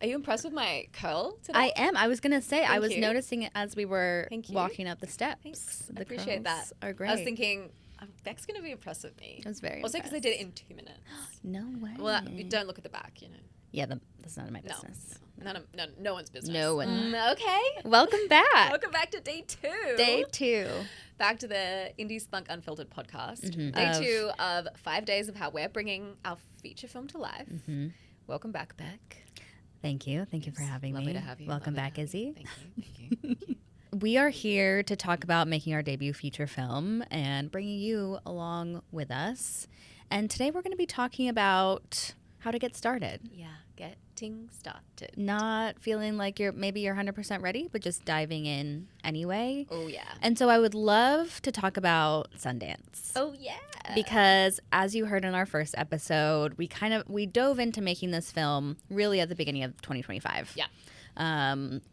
Are you impressed with my curl today? I am. I was going to say, I was you. noticing it as we were Thank you. walking up the steps. Thanks. The I appreciate that. curls are great. I was thinking, Beck's going to be impressed with me. I was very Also because I did it in 2 minutes. No way. Well, you don't look at the back, you know. Yeah, that's none of my business. No one's business. No one. Okay. Welcome back. Welcome back to day 2. Day 2. Back to the Indie Spunk Unfiltered podcast. Mm-hmm. Day 2 of 5 days of how we're bringing our feature film to life. Mm-hmm. Welcome back, Beck. Thank you. Thank you for having me. Lovely to have you. Welcome back, Izzy. Thank you. We are here to talk about making our debut feature film and bringing you along with us. And today we're going to be talking about how to get started. Yeah, getting started. Not feeling like you're 100% ready, but just diving in anyway. Oh, yeah. And so I would love to talk about Sundance. Oh, yeah. Because as you heard in our first episode, we dove into making this film really at the beginning of 2025. Yeah.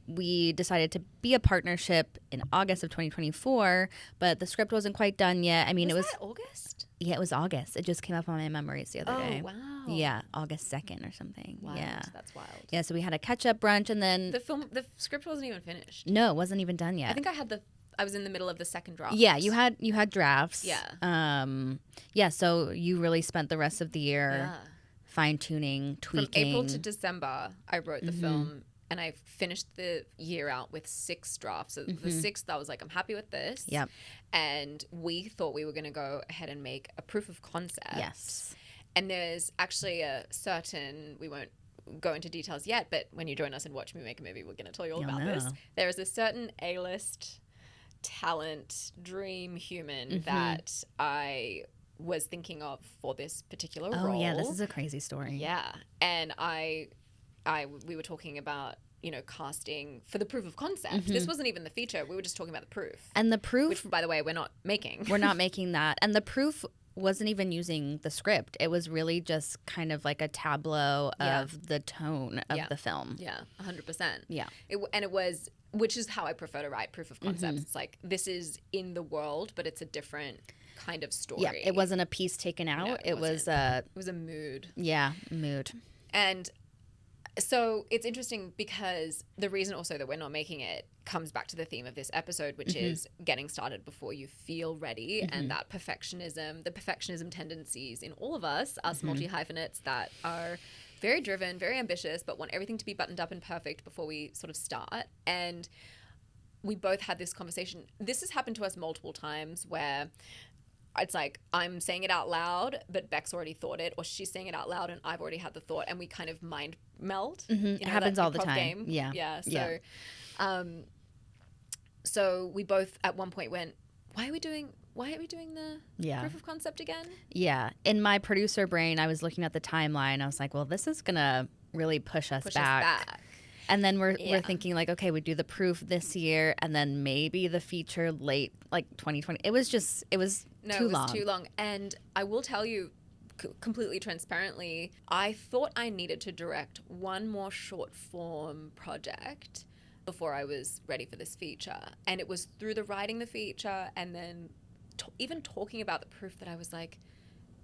We decided to be a partnership in August of 2024, but the script wasn't quite done yet. I mean, was that August? Yeah, it was August. It just came up on my memories the other day. Oh, wow. Yeah, August 2nd or something. Wild. Yeah. That's wild. Yeah, so we had a catch-up brunch and then... The script wasn't even finished. No, it wasn't even done yet. I think I was in the middle of the second draft. Yeah, you had drafts. Yeah. Yeah, so you really spent the rest of the year fine-tuning, tweaking. From April to December, I wrote the film, and I finished the year out with 6 drafts. So the 6th, I was like, I'm happy with this. Yep. And we thought we were going to go ahead and make a proof of concept. Yes. And there's actually a certain, we won't go into details yet, but when you join us and watch me make a movie, we're going to tell you all about this. There is a certain A-list talent, dream human that I was thinking of for this particular role. Oh, yeah, this is a crazy story. Yeah. And we were talking about, casting for the proof of concept. This wasn't even the feature. We were just talking about the proof. And the proof... Which, by the way, we're not making. We're not making that. And the proof wasn't even using the script. It was really just kind of like a tableau of the tone of the film. Yeah, 100%. Yeah. It was, which is how I prefer to write proof of concept. It's like, this is in the world, but it's a different kind of story. Yeah, it wasn't a piece taken out. No, it was a mood. Yeah, mood. And so it's interesting because the reason also that we're not making it comes back to the theme of this episode, which is getting started before you feel ready, and that the perfectionism tendencies in all of us multi-hyphenates that are very driven, very ambitious, but want everything to be buttoned up and perfect before we sort of start. And we both had this conversation. This has happened to us multiple times where it's like I'm saying it out loud, but Beck's already thought it, or she's saying it out loud and I've already had the thought, and we kind of mind meld. It happens all the time. Game. Yeah. Yeah. So we both at one point went, why are we doing the proof of concept again? Yeah. In my producer brain, I was looking at the timeline. I was like, well, this is going to really push us back. And then we're thinking like, okay, we do the proof this year and then maybe the feature late, like 2020. It was too long. And I will tell you completely transparently, I thought I needed to direct one more short form project before I was ready for this feature. And it was through the writing the feature and then even talking about the proof that I was like,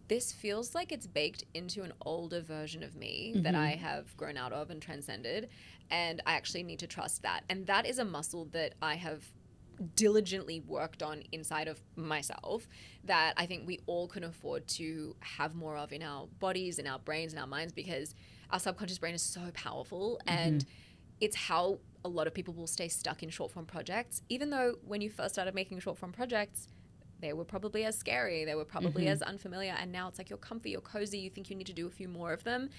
this feels like it's baked into an older version of me that I have grown out of and transcended. And I actually need to trust that. And that is a muscle that I have diligently worked on inside of myself that I think we all can afford to have more of in our bodies, in our brains, in our minds, because our subconscious brain is so powerful. And it's how a lot of people will stay stuck in short form projects, even though when you first started making short form projects, they were probably as scary, they were probably as unfamiliar, and now it's like you're comfy, you're cozy, you think you need to do a few more of them.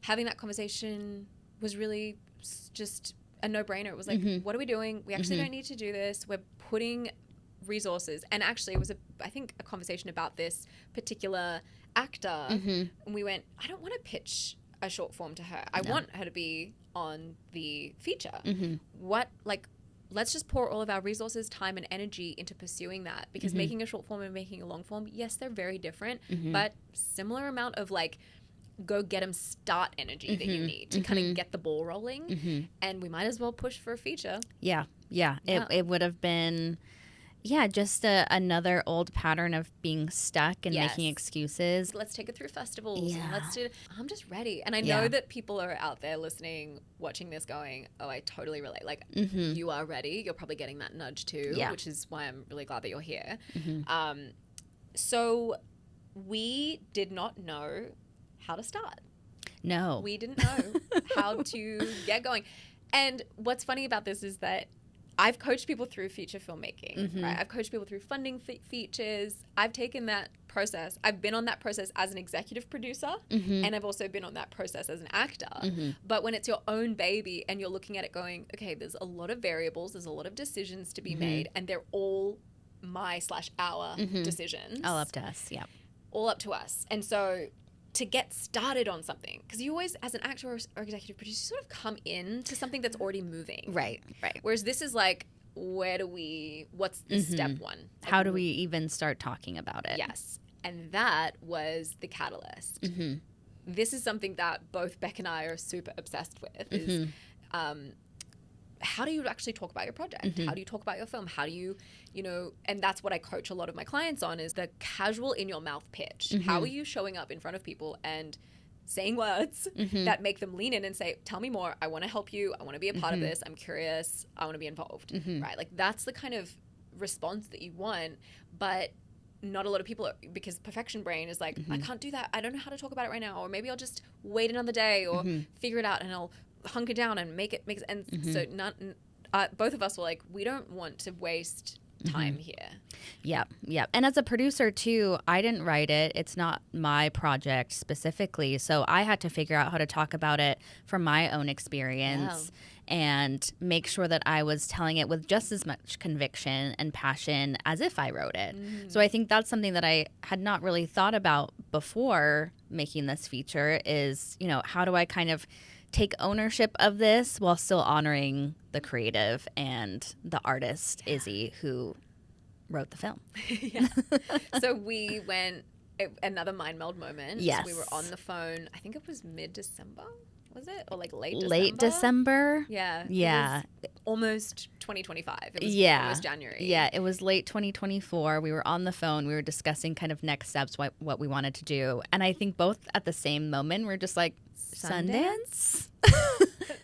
Having that conversation was really just a no-brainer. It was like, what are we doing? We actually don't need to do this. We're putting resources, and actually it was I think a conversation about this particular actor, and we went, I don't want to pitch a short form to her. I want her to be on the feature. Let's just pour all of our resources, time, and energy into pursuing that, because making a short form and making a long form, yes, they're very different, but similar amount of like go get them start energy that you need to kind of get the ball rolling. And we might as well push for a feature. Yeah. It would have been just another old pattern of being stuck and making excuses. Let's take it through festivals. Yeah. And I'm just ready. And I know that people are out there listening, watching this going, oh, I totally relate. Like, you are ready. You're probably getting that nudge too, which is why I'm really glad that you're here. So we did not know how to start. No. We didn't know how to get going. And what's funny about this is that I've coached people through feature filmmaking, right? I've coached people through funding features. I've taken that process. I've been on that process as an executive producer, and I've also been on that process as an actor. But when it's your own baby and you're looking at it going, okay, there's a lot of variables, there's a lot of decisions to be made, and they're all my/our decisions. All up to us, yeah. All up to us. And so to get started on something, because you always, as an actor or executive producer, you sort of come into something that's already moving. Right. Whereas this is like, what's the step one? How do we even start talking about it? Yes. And that was the catalyst. This is something that both Beck and I are super obsessed with, is how do you actually talk about your project? How do you talk about your film? How do you, and that's what I coach a lot of my clients on, is the casual in your mouth pitch. How are you showing up in front of people and saying words that make them lean in and say, tell me more. I want to help you. I want to be a part of this. I'm curious. I want to be involved, right? Like, that's the kind of response that you want, but not a lot of people are, because perfection brain is like, I can't do that. I don't know how to talk about it right now. Or maybe I'll just wait another day or figure it out and I'll hunker down and make it. And so both of us were like, we don't want to waste time here. Yeah. And as a producer too, I didn't write it. It's not my project specifically. So I had to figure out how to talk about it from my own experience and make sure that I was telling it with just as much conviction and passion as if I wrote it. So I think that's something that I had not really thought about before making this feature is, how do I kind of take ownership of this while still honoring the creative and the artist, Izzy, who wrote the film. So we went, another mind meld moment. Yes. We were on the phone, I think it was mid-December, was it? Or like late December? Yeah. Yeah. Almost 2025. It was almost January. Yeah, it was late 2024. We were on the phone. We were discussing kind of next steps, what we wanted to do. And I think both at the same moment, we're just like, Sundance?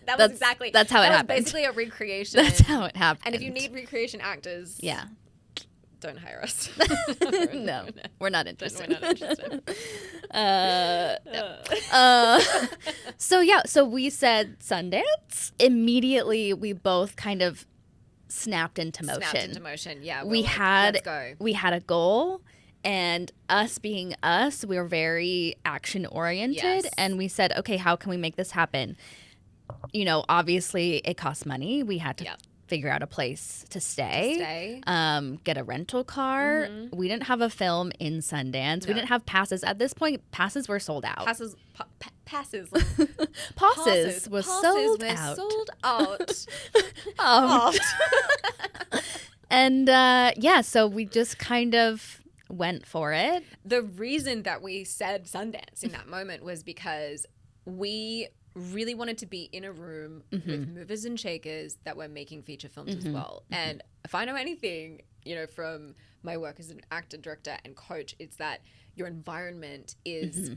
That's how it happened. Basically a recreation. That's how it happened. And if you need recreation actors, don't hire us. No, we're not interested. We're not interested. So we said Sundance. Immediately, we both kind of snapped into motion. Yeah, we like, had let's go. We had a goal. And us being us, we were very action-oriented. And we said, okay, how can we make this happen? Obviously, it costs money. We had to figure out a place to stay. Get a rental car. We didn't have a film in Sundance. No. We didn't have passes. At this point, passes were sold out. Passes were sold out. And, so we just kind of went for it. The reason that we said Sundance in that moment was because we really wanted to be in a room with movers and shakers that were making feature films as well. And if I know anything, from my work as an actor, director, and coach, it's that your environment is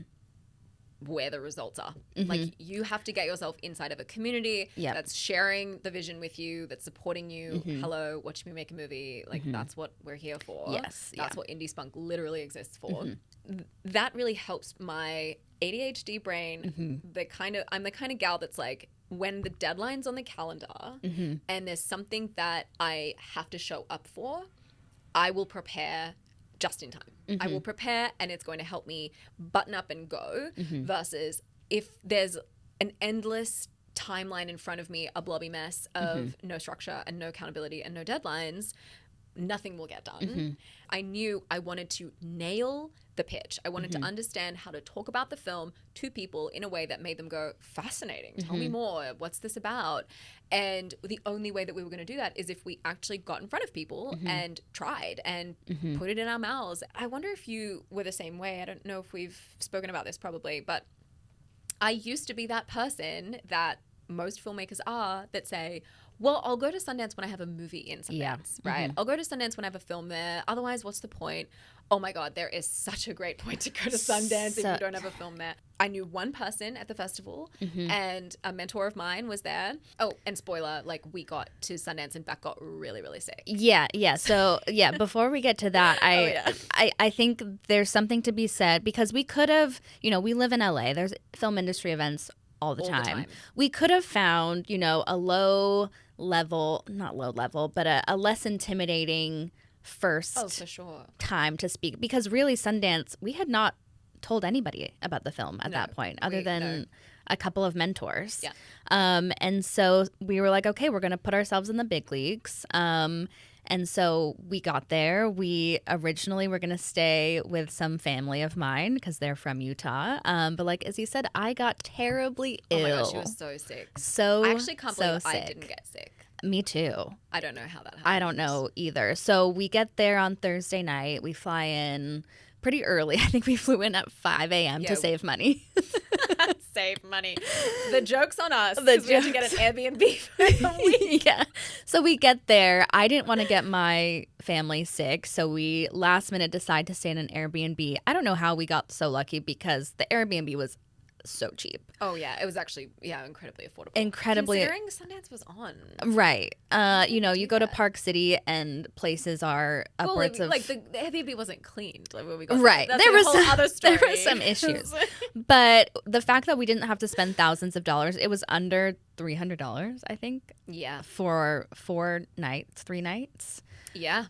where the results are. Like, you have to get yourself inside of a community that's sharing the vision with you, that's supporting you. Hello, watch me make a movie. Like, that's what we're here for. Yes. That's what Indie Spunk literally exists for. That really helps my ADHD brain. I'm the kind of gal that's like, when the deadline's on the calendar and there's something that I have to show up for, I will prepare just in time. I will prepare, and it's going to help me button up and go, versus if there's an endless timeline in front of me, a blobby mess of no structure and no accountability and no deadlines, nothing will get done. I knew I wanted to nail the pitch. I wanted to understand how to talk about the film to people in a way that made them go, fascinating. Tell me more. What's this about? And the only way that we were going to do that is if we actually got in front of people and tried and put it in our mouths. I wonder if you were the same way. I don't know if we've spoken about this probably, but I used to be that person that most filmmakers are that say, well, I'll go to Sundance when I have a movie in Sundance, right? Mm-hmm. I'll go to Sundance when I have a film there. Otherwise, what's the point? Oh my God, there is such a great point to go to Sundance if you don't have a film there. I knew one person at the festival and a mentor of mine was there. Oh, and spoiler, like we got to Sundance and Beck got really, really sick. Yeah. So before we get to that, I think there's something to be said because we could have, we live in LA. There's film industry events all the time. We could have found, a not low level, but a less intimidating first for sure. time to speak because really Sundance, we had not told anybody about the film at that point other than a couple of mentors. Yeah. And so we were like, okay, we're going to put ourselves in the big leagues. And so we got there. We originally were going to stay with some family of mine because they're from Utah. But like Izzy said, I got terribly ill. Oh my gosh, she was so sick. I actually can't believe I didn't get sick. Me too. I don't know how that happened. I don't know either. So we get there on Thursday night. We fly in pretty early. I think we flew in at 5 a.m. to save money. Save money. The joke's on us because we had to get an Airbnb for a week. Yeah. So we get there. I didn't want to get my family sick, so we last minute decide to stay in an Airbnb. I don't know how we got so lucky because the Airbnb was so cheap. Oh yeah, it was actually incredibly affordable. Considering Sundance was on. Right. You go to Park City and places are upwards of like the Airbnb wasn't cleaned like when we got right. There was some other story. There were some issues. But the fact that we didn't have to spend thousands of dollars, it was under $300, I think. Yeah. For 3 nights. Yeah.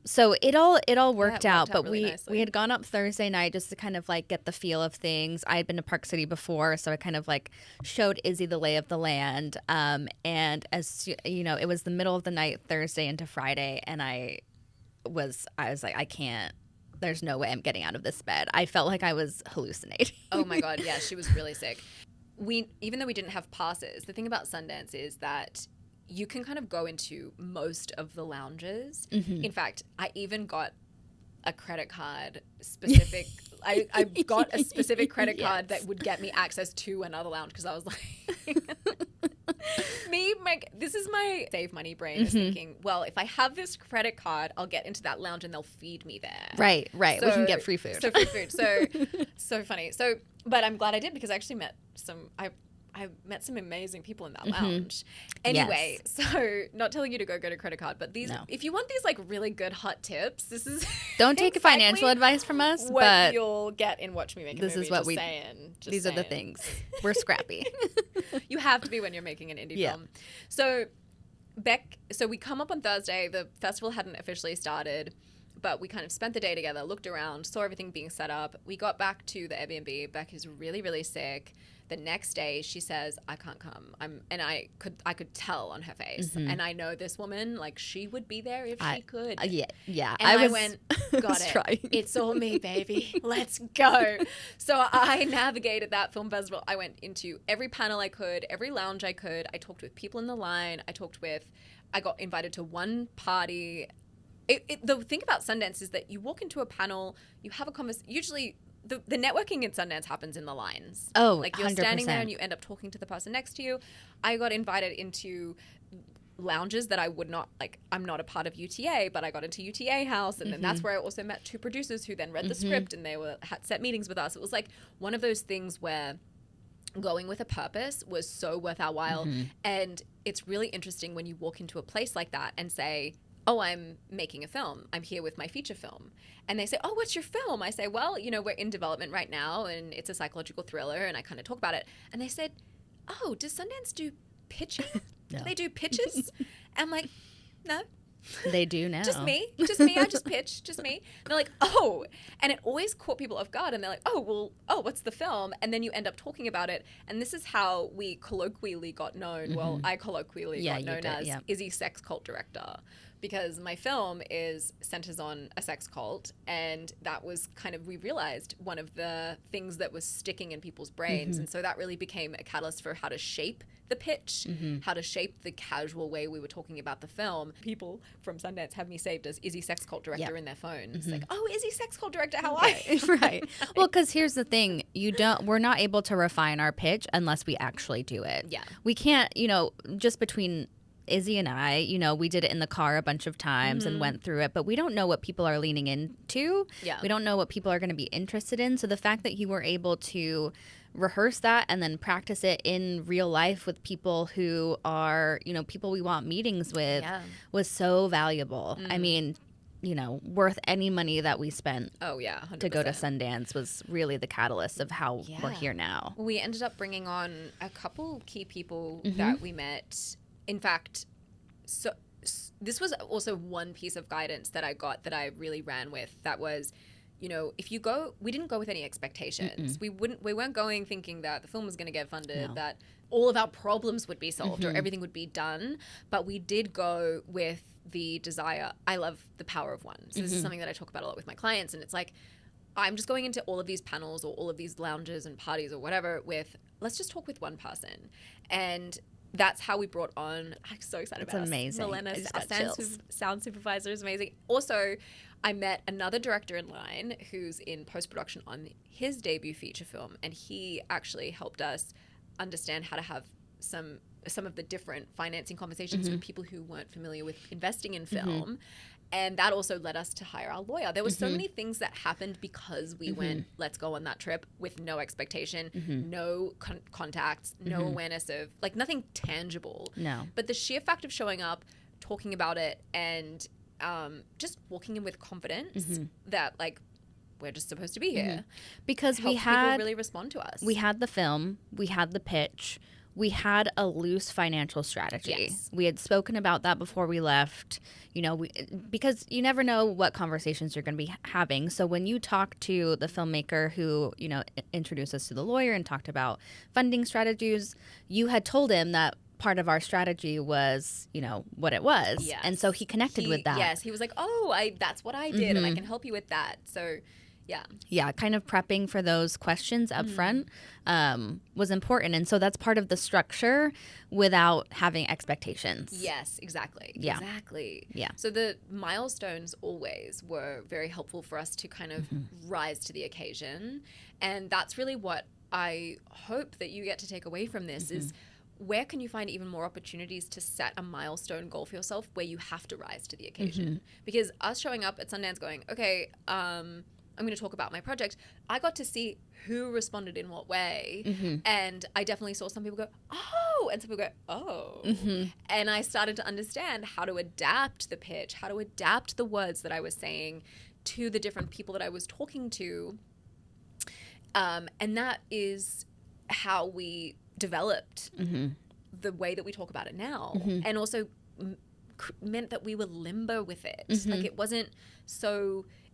So it all worked out, but really we had gone up Thursday night just to kind of like get the feel of things. I had been to Park City before, so I kind of like showed Izzy the lay of the land. And as it was the middle of the night, Thursday into Friday, and I was like, I can't. There's no way I'm getting out of this bed. I felt like I was hallucinating. Oh my God, yeah, she was really sick. Even though we didn't have passes, the thing about Sundance is that you can kind of go into most of the lounges. Mm-hmm. In fact, I even got a credit card specific. I got a specific credit card that would get me access to another lounge because I was like, this is my save money brain is thinking, well, if I have this credit card, I'll get into that lounge and they'll feed me there. Right. So, we can get free food. So free food. So funny. But I'm glad I did because I actually met I met some amazing people in that lounge. Anyway, So not telling you to go to credit card, but if you want these like really good hot tips, this is don't take financial advice from us, what but you'll get in Watch Me Make a Movie. This is what these are the things. We're scrappy. You have to be when you're making an indie film. So we come up on Thursday. The festival hadn't officially started, but we kind of spent the day together, looked around, saw everything being set up. We got back to the Airbnb. Beck is really, really sick. The next day, she says, "I can't come." And I could tell on her face, and I know this woman, like she would be there if she could. Yeah. And I went, "Got it. Trying. It's all me, baby. Let's go." So I navigated that film festival. I went into every panel I could, every lounge I could. I talked with people in the line. I got invited to one party. The thing about Sundance is that you walk into a panel, you have a conversation. Usually, the networking in Sundance happens in the lines. Oh, like you're 100%. standing there and you end up talking to the person next to you. I got invited into lounges that I would not like. I'm not a part of UTA, but I got into UTA House, and then that's where I also met 2 producers who then read the script, and they had set meetings with us. It was like one of those things where going with a purpose was so worth our while, and it's really interesting when you walk into a place like that and say, "Oh, I'm making a film. I'm here with my feature film." And they say, "Oh, what's your film?" I say, "Well, we're in development right now and it's a psychological thriller." And I kind of talk about it. And they said, "Oh, does Sundance do pitching? No. Do they do pitches?" I'm like, "No." They do now. Just me. I just pitch. Just me. And they're like, "Oh." And it always caught people off guard. And they're like, what's the film? And then you end up talking about it. And this is how we colloquially got known. Well, I colloquially got known as Izzy Sex Cult Director. Because my film centers on a sex cult, and that was kind of, we realized, one of the things that was sticking in people's brains. And so that really became a catalyst for how to shape the pitch, how to shape the casual way we were talking about the film. People from Sundance have me saved as Izzy Sex Cult Director in their phone. It's like, oh, Izzy Sex Cult Director, how are you? Right. Well, because here's the thing. We're not able to refine our pitch unless we actually do it. Yeah. We can't, just between Izzy and I, we did it in the car a bunch of times and went through it, but we don't know what people are leaning into. Yeah. We don't know what people are going to be interested in. So the fact that you were able to rehearse that and then practice it in real life with people who are, people we want meetings with was so valuable. I mean, worth any money that we spent 100%. to go to Sundance was really the catalyst of how we're here now. We ended up bringing on a couple key people that we met. In fact, so this was also one piece of guidance that I got that I really ran with. That was, if you go, we didn't go with any expectations. We weren't going thinking that the film was going to get funded, that all of our problems would be solved or everything would be done. But we did go with the desire. I love the power of one. So this is something that I talk about a lot with my clients. And it's like, I'm just going into all of these panels or all of these lounges and parties or whatever with, let's just talk with one person. And that's how we brought on, I'm so excited about it. It's amazing. Milena, our sound supervisor, is amazing. Also, I met another director in line who's in post-production on his debut feature film, and he actually helped us understand how to have some of the different financing conversations with people who weren't familiar with investing in film. And that also led us to hire our lawyer. There were so many things that happened because we went, let's go on that trip with no expectation, no contacts, no awareness of, like, nothing tangible. No. But the sheer fact of showing up, talking about it, and just walking in with confidence that, like, we're just supposed to be here. Because people really respond to us. We had the film, we had the pitch, we had a loose financial strategy. Yes. We had spoken about that before we left, because you never know what conversations you're going to be having. So when you talk to the filmmaker who, introduced us to the lawyer and talked about funding strategies, you had told him that part of our strategy was, what it was. Yes. And so he connected with that. Yes. He was like, oh, that's what I did and I can help you with that. So yeah, kind of prepping for those questions up front was important. And so that's part of the structure without having expectations. Yes, exactly. Yeah. Exactly. Yeah. So the milestones always were very helpful for us to kind of rise to the occasion. And that's really what I hope that you get to take away from this is, where can you find even more opportunities to set a milestone goal for yourself where you have to rise to the occasion? Because us showing up at Sundance going, okay, I'm going to talk about my project, I got to see who responded in what way. And I definitely saw some people go, oh, and some people go, oh. And I started to understand how to adapt the pitch, how to adapt the words that I was saying to the different people that I was talking to. And that is how we developed the way that we talk about it now. And also meant that we were limber with it. Like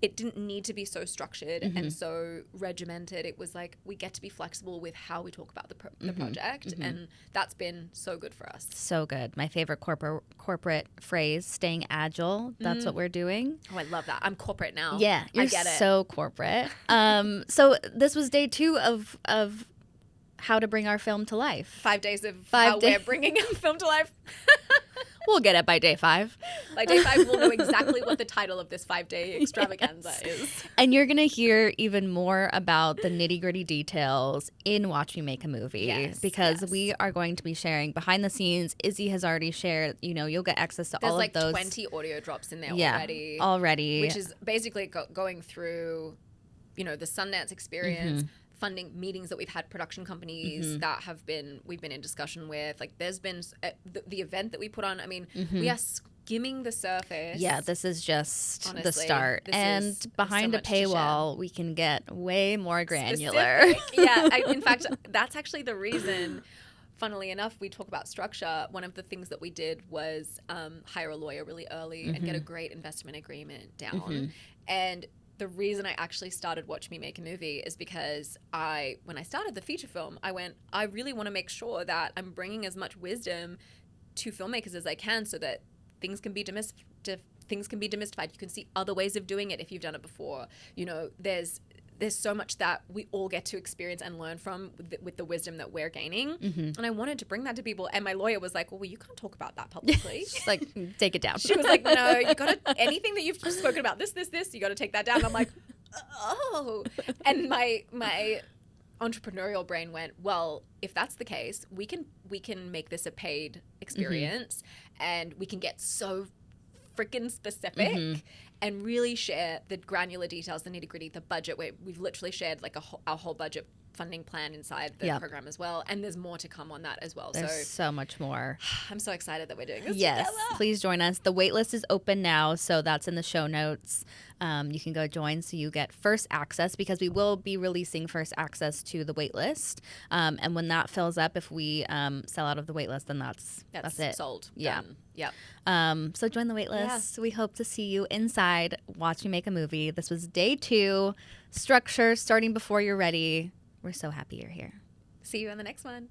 it didn't need to be so structured and so regimented. It was like, we get to be flexible with how we talk about the project. And that's been so good for us. So good. My favorite corporate phrase, staying agile. That's what we're doing. Oh, I love that. I'm corporate now. Yeah. I get it. So corporate. So this was day 2 of how to bring our film to life. 5 days of how we're bringing our film to life. We'll get it by day 5. By day 5, we'll know exactly what the title of this 5-day extravaganza is. And you're going to hear even more about the nitty-gritty details in Watch Me Make a Movie. Because we are going to be sharing behind the scenes. Izzy has already shared, you'll get access to all of those. There's like 20 audio drops in there already. Which is basically going through, the Sundance experience, funding meetings that we've had, production companies that we've been in discussion with. Like, there's been the event that we put on. I mean, we are skimming the surface. Yeah, this is just the start. And behind a paywall, we can get way more granular. In fact, that's actually the reason. Funnily enough, we talk about structure. One of the things that we did was hire a lawyer really early and get a great investment agreement down. And the reason I actually started Watch Me Make a Movie is because when I started the feature film, I really want to make sure that I'm bringing as much wisdom to filmmakers as I can so that things can be demystified. You can see other ways of doing it if you've done it before. There's there's so much that we all get to experience and learn from with the wisdom that we're gaining. And I wanted to bring that to people. And my lawyer was like, well, you can't talk about that publicly. She's like, take it down. She was like, no, you got to, anything that you've spoken about, this, you got to take that down. And I'm like, oh. And my entrepreneurial brain went, well, if that's the case, we can make this a paid experience and we can get so freaking specific and really share the granular details, the nitty gritty, the budget. We've literally shared like our whole budget funding plan inside the program as well. And there's more to come on that as well. There's so much more. I'm so excited that we're doing this together. Please join us. The waitlist is open now, so that's in the show notes. You can go join so you get first access, because we will be releasing first access to the waitlist. And when that fills up, if we sell out of the waitlist, then that's it. Sold. Yeah. Done. Yep. So join the waitlist. Yeah. We hope to see you inside. Watch me make a movie. This was day 2. Structure, starting before you're ready. We're so happy you're here. See you on the next one.